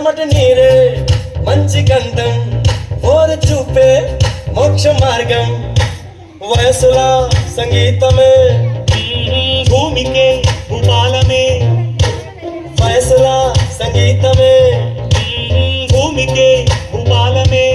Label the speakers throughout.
Speaker 1: చెమట నీరే మంచి గంధం ఓర చూపే మోక్ష మార్గం వయసుల సంగీతమే
Speaker 2: భూమికే భూపాలమే
Speaker 1: వయసుల సంగీతమే
Speaker 2: భూమికే భూపాలమే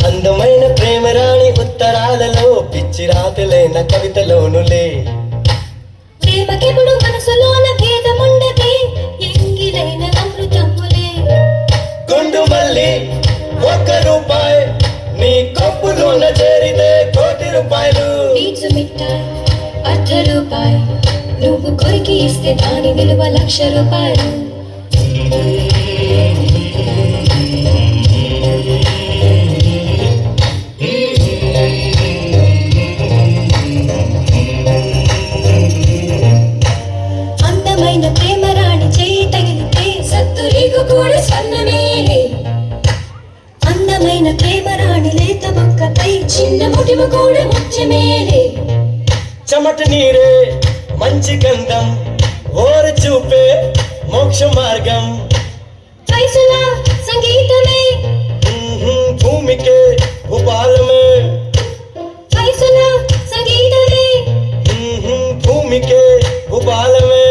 Speaker 1: అందమైన ప్రేమరాణి ఉత్తరాలలో పిచ్చి రాతలైన కవితలోనులే
Speaker 3: ప్రేమకెప్పుడు మనసులోన భేదముండదే ఎంగిలైన అమృతములే
Speaker 1: గుండు మల్లి 1 రూపాయి నీ కప్పులోన చేరితే ₹1,00,00,000
Speaker 3: పీచు మిఠాయి ₹1 నువ్వు కొరికి ఇస్తే దాని విలువ ₹1,00,000 అందమైన ప్రేమరాణి చేయి తగిలితే సత్తురీకు కూడా స్వర్ణమేలే అందమైన ప్రేమరాణి లేత మొక్కపై చిన్న ముటిమ కూడా ముత్యమేలే
Speaker 1: చెమట నీరే మంచి గంధం ఓర చూపే మోక్ష మార్గం
Speaker 3: వయసుల సంగీతమే
Speaker 1: భూమికే భూపాలమే
Speaker 3: వయసుల సంగీతమే
Speaker 1: భూమికే భూపాలమే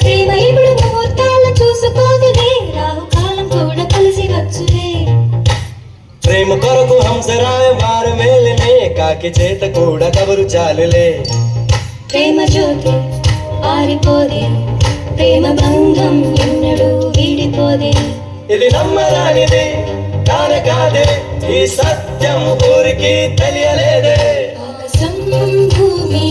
Speaker 3: ప్రేమ ఇప్పుడు ముహూర్తాలు చూసుకోదులే రాహుకాలం కూడా కలిసి వచ్చులే
Speaker 1: ప్రేమ కొరకు హంసరాయ వారు మేలనే కాకి చేత కూడా కబురు చాలులే
Speaker 3: ప్రేమ జ్యోతి ఆరిపోదే ప్రేమ బంధం ఎన్నడూ వీడిపోదే
Speaker 1: ఇది నమ్మరానిది కాదే ఈ సత్యం ఊరికి తెలియలేదే
Speaker 3: ఆకాశం భూమి